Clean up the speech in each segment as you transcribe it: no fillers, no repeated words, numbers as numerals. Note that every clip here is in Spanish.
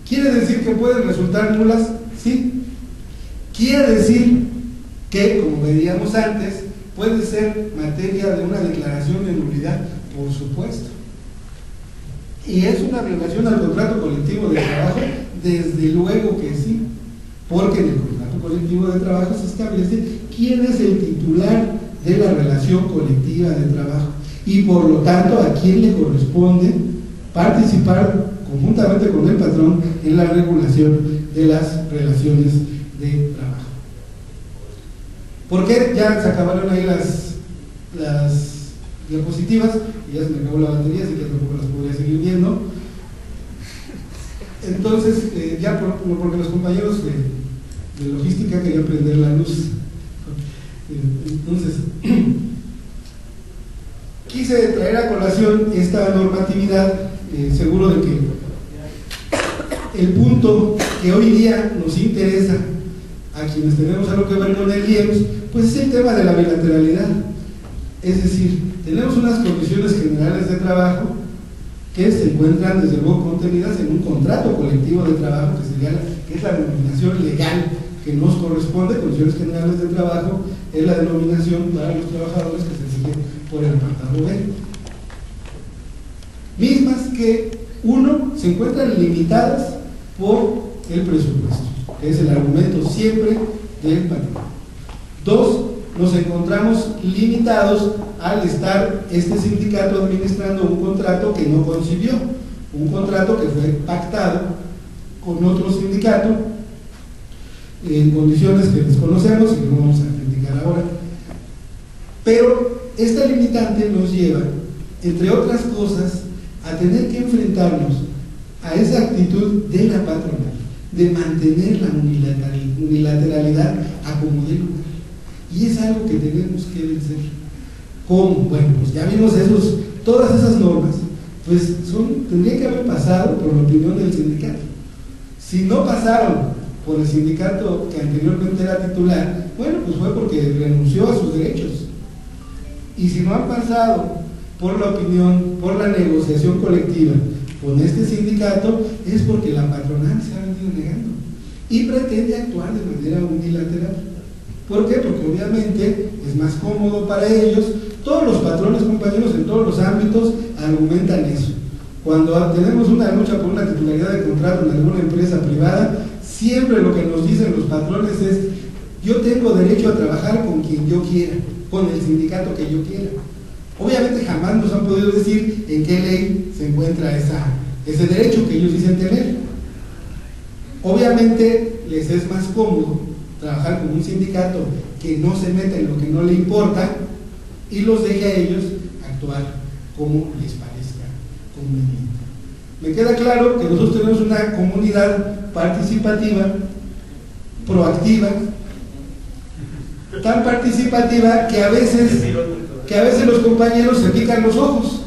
¿Quiere decir que pueden resultar nulas? Sí. ¿Quiere decir que, como veíamos antes, puede ser materia de una declaración de nulidad? Por supuesto. ¿Y es una violación al contrato colectivo de trabajo? Desde luego que sí, porque en el contrato colectivo de trabajo se establece quién es el titular de la relación colectiva de trabajo y por lo tanto a quién le corresponde participar conjuntamente con el patrón en la regulación de las relaciones de trabajo. ¿Por qué? Ya se acabaron ahí las diapositivas y ya se me acabó la batería, así que tampoco las podría seguir viendo. Entonces, porque los compañeros de logística querían prender la luz. Entonces, quise traer a colación esta normatividad, seguro de que el punto que hoy día nos interesa a quienes tenemos algo que ver con el IEMS, pues es el tema de la bilateralidad. Es decir, tenemos unas condiciones generales de trabajo que se encuentran desde luego contenidas en un contrato colectivo de trabajo, que es la denominación legal que nos corresponde. Condiciones generales de trabajo es la denominación para los trabajadores que se sigue por el apartado B. Mismas que, uno, se encuentran limitadas por el presupuesto, que es el argumento siempre del patrón. Dos, nos encontramos limitados al estar este sindicato administrando un contrato que no concibió, un contrato que fue pactado con otro sindicato en condiciones que desconocemos y que no vamos a criticar ahora. Pero esta limitante nos lleva, entre otras cosas, a tener que enfrentarnos a esa actitud de la patronal de mantener la unilateralidad a como dé lugar. Y es algo que tenemos que vencer. ¿Cómo? Bueno, pues ya vimos todas esas normas, pues tendrían que haber pasado por la opinión del sindicato. Si no pasaron por el sindicato que anteriormente era titular, bueno, pues fue porque renunció a sus derechos. Y si no han pasado por la opinión, por la negociación colectiva con este sindicato, es porque la patronal se ha venido negando y pretende actuar de manera unilateral. ¿Por qué? Porque obviamente es más cómodo para ellos. Todos los patrones, compañeros, en todos los ámbitos argumentan eso. Cuando tenemos una lucha por una titularidad de contrato en alguna empresa privada, siempre lo que nos dicen los patrones es: yo tengo derecho a trabajar con quien yo quiera, con el sindicato que yo quiera. Obviamente jamás nos han podido decir en qué ley se encuentra ese derecho que ellos dicen tener. Obviamente les es más cómodo trabajar con un sindicato que no se meta en lo que no le importa y los deje a ellos actuar como les parezca conveniente. Me queda claro que nosotros tenemos una comunidad participativa, proactiva, tan participativa que a veces los compañeros se pican los ojos.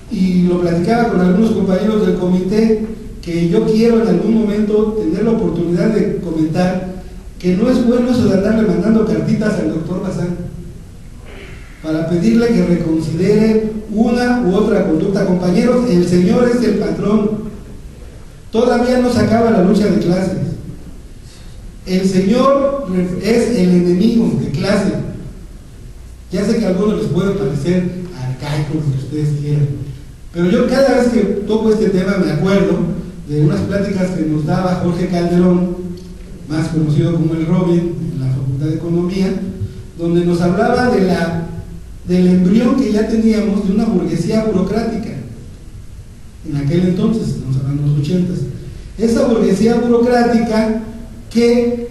Y lo platicaba con algunos compañeros del comité, que yo quiero en algún momento tener la oportunidad de comentar que no es bueno eso de andarle mandando cartitas al doctor Bazán para pedirle que reconsidere una u otra conducta. Compañeros, el señor es el patrón, todavía no se acaba la lucha de clases. El señor es el enemigo de clase. Ya sé que a algunos les puede parecer arcaico, lo que ustedes quieran, pero yo cada vez que toco este tema me acuerdo de unas pláticas que nos daba Jorge Calderón, más conocido como el Robin, en la Facultad de Economía, donde nos hablaba del embrión que ya teníamos de una burguesía burocrática. En aquel entonces, estamos hablando de los 80s, esa burguesía burocrática que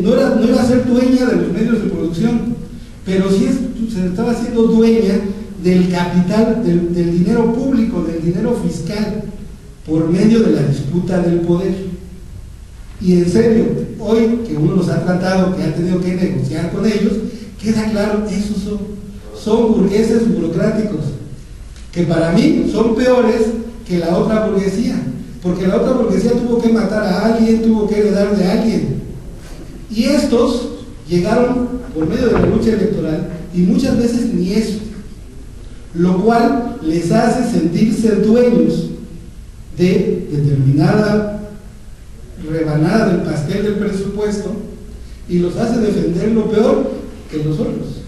no iba a ser dueña de los medios de producción, pero sí se estaba haciendo dueña del capital, del dinero público, del dinero fiscal, por medio de la disputa del poder. Y en serio, hoy que uno los ha tratado, que ha tenido que negociar con ellos, queda claro, esos son burgueses burocráticos, que para mí son peores que la otra burguesía, porque la otra burguesía tuvo que matar a alguien, tuvo que heredar de alguien, y estos llegaron por medio de la lucha electoral y muchas veces ni eso, lo cual les hace sentirse dueños de determinada rebanada del pastel del presupuesto y los hace defender lo peor que los otros.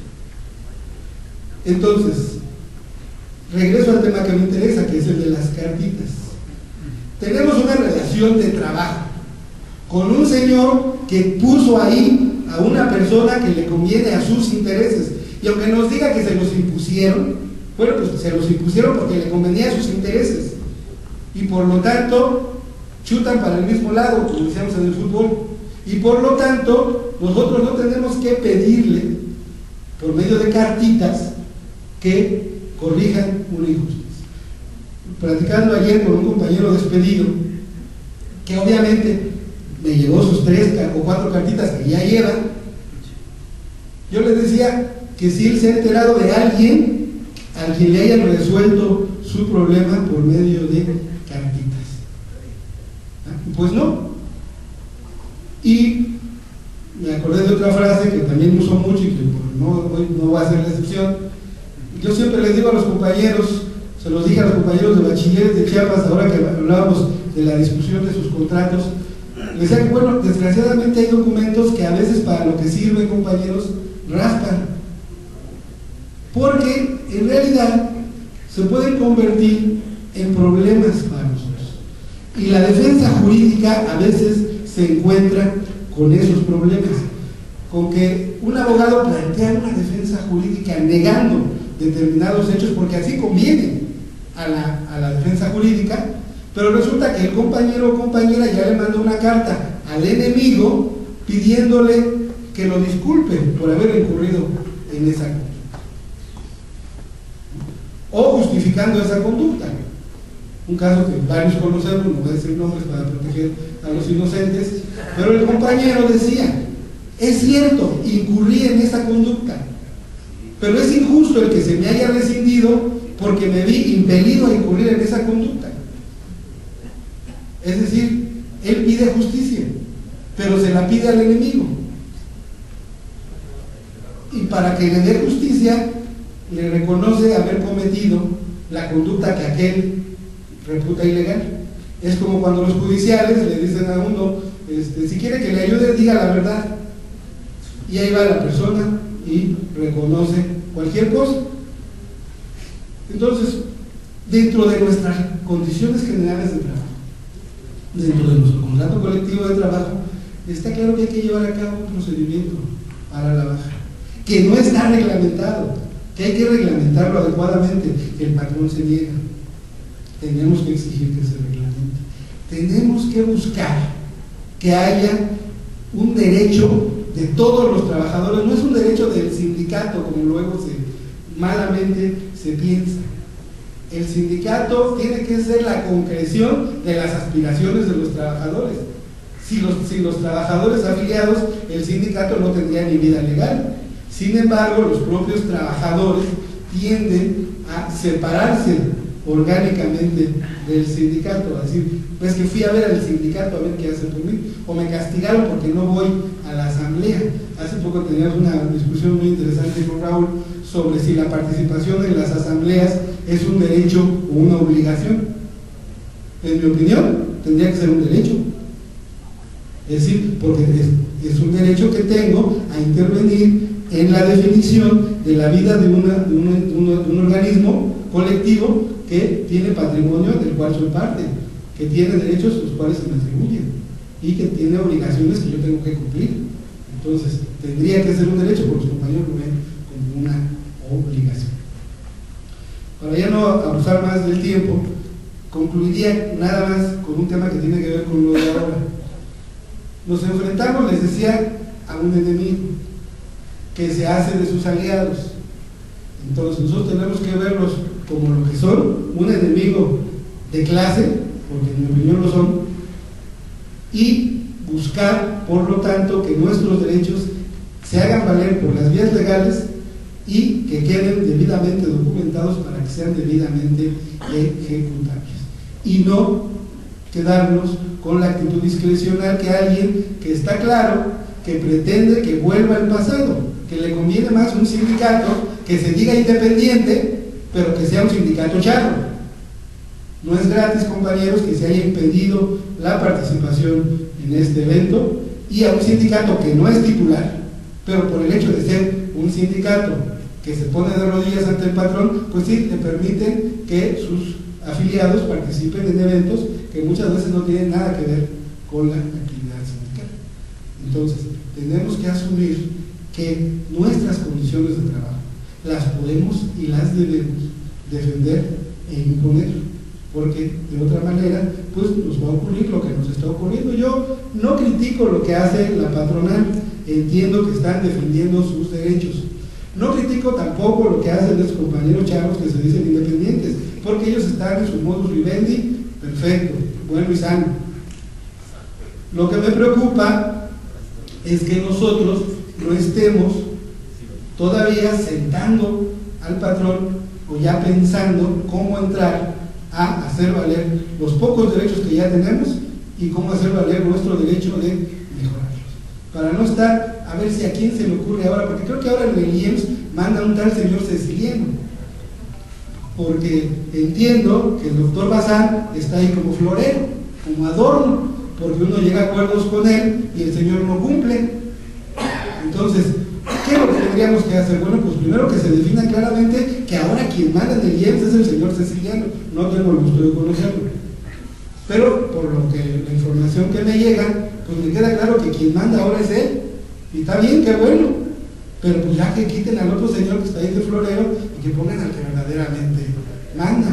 Entonces, regreso al tema que me interesa, que es el de las cartitas. Tenemos una relación de trabajo con un señor que puso ahí a una persona que le conviene a sus intereses, y aunque nos diga que se los impusieron, bueno, pues se los impusieron porque le convenía a sus intereses, y por lo tanto chutan para el mismo lado, como decíamos en el fútbol, y por lo tanto nosotros no tenemos que pedirle por medio de cartitas que corrijan una injusticia. Platicando ayer con un compañero despedido, que obviamente me llevó sus 3 o 4 cartitas que ya lleva, yo les decía que si él se ha enterado de alguien al que le hayan resuelto su problema por medio de cartitas. Pues no. Y me acordé de otra frase que también uso mucho y que no va a ser la excepción. Yo siempre les digo a los compañeros, se los dije a los compañeros de bachilleres de Chiapas, ahora que hablábamos de la discusión de sus contratos, les decía que, bueno, desgraciadamente hay documentos que a veces para lo que sirven, compañeros, raspan, porque en realidad se pueden convertir en problemas para nosotros, y la defensa jurídica a veces se encuentra con esos problemas, con que un abogado plantea una defensa jurídica negando determinados hechos porque así conviene a la defensa jurídica, pero resulta que el compañero o compañera ya le mandó una carta al enemigo pidiéndole que lo disculpe por haber incurrido en esa conducta, o justificando esa conducta. Un caso que varios conocemos, no voy a decir nombres para proteger a los inocentes, pero el compañero decía: es cierto, incurrí en esa conducta, pero es injusto el que se me haya rescindido porque me vi impelido a incurrir en esa conducta. Es decir, él pide justicia, pero se la pide al enemigo, y para que le dé justicia le reconoce haber cometido la conducta que aquel reputa ilegal. Es como cuando los judiciales le dicen a uno, si quiere que le ayude, diga la verdad, y ahí va la persona y reconoce cualquier cosa. Entonces, dentro de nuestras condiciones generales de trabajo, dentro de nuestro contrato colectivo de trabajo, está claro que hay que llevar a cabo un procedimiento para la baja, que no está reglamentado, que hay que reglamentarlo adecuadamente. El patrón se niega, tenemos que exigir que se reglamente, tenemos que buscar que haya un derecho de todos los trabajadores, no es un derecho del sindicato como luego malamente se piensa. El sindicato tiene que ser la concreción de las aspiraciones de los trabajadores. Si los trabajadores afiliados, el sindicato no tendría ni vida legal. Sin embargo, los propios trabajadores tienden a separarse orgánicamente del sindicato, a decir, pues que fui a ver al sindicato a ver qué hace por mí, o me castigaron porque no voy a la asamblea. Hace poco teníamos una discusión muy interesante con Raúl sobre si la participación en las asambleas es un derecho o una obligación. En mi opinión, tendría que ser un derecho. Es decir, porque es un derecho que tengo a intervenir en la definición de la vida de un organismo colectivo que tiene patrimonio del cual soy parte, que tiene derechos los cuales se me atribuyen y que tiene obligaciones que yo tengo que cumplir. Entonces, tendría que ser un derecho, porque los compañeros lo ven como una obligación. Para ya no abusar más del tiempo, concluiría nada más con un tema que tiene que ver con lo de ahora. Nos enfrentamos, les decía, a un enemigo que se hace de sus aliados. Entonces nosotros tenemos que verlos como lo que son, un enemigo de clase, porque en mi opinión lo son, y buscar, por lo tanto, que nuestros derechos se hagan valer por las vías legales y que queden debidamente documentados para que sean debidamente ejecutables, y no quedarnos con la actitud discrecional que alguien que está claro que pretende que vuelva al pasado, que le conviene más un sindicato que se diga independiente pero que sea un sindicato charro, No es gratis, compañeros, que se haya impedido la participación en este evento, y a un sindicato que no es titular, pero por el hecho de ser un sindicato que se pone de rodillas ante el patrón, pues sí, le permiten que sus afiliados participen en eventos que muchas veces no tienen nada que ver con la actividad sindical. Entonces, tenemos que asumir que nuestras condiciones de trabajo las podemos y las debemos defender e imponer, porque de otra manera pues nos va a ocurrir lo que nos está ocurriendo. Yo no critico lo que hace la patronal, entiendo que están defendiendo sus derechos. No critico tampoco lo que hacen los compañeros chavos que se dicen independientes, porque ellos están en su modus vivendi, perfecto, bueno y sano. Lo que me preocupa es que nosotros no estemos todavía sentando al patrón o ya pensando cómo entrar a hacer valer los pocos derechos que ya tenemos y cómo hacer valer nuestro derecho de mejorarlos. Para no estar a ver si a quién se le ocurre ahora, porque creo que ahora en el IEMS manda un tal señor Ceciliano, porque entiendo que el doctor Bazán está ahí como florero, como adorno, porque uno llega a acuerdos con él y el señor no cumple. Entonces, ¿qué es lo que tendríamos que hacer? Bueno, pues primero que se defina claramente que ahora quien manda en el IEMS es el señor Ceciliano. No tengo el gusto de conocerlo, pero por lo que la información que me llega, pues me queda claro que quien manda ahora es él, y está bien, qué bueno, pero pues ya que quiten al otro señor que está ahí de florero y que pongan al que verdaderamente manda,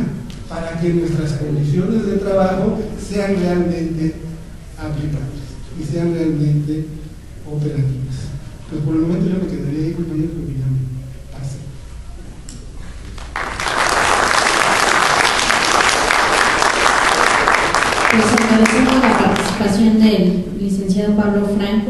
para que nuestras condiciones de trabajo sean realmente aplicables y sean realmente operativas. Pues por el momento yo me quedaría ahí, compañeros, porque ya me pasé. Pues agradecemos la participación del licenciado Pablo Frank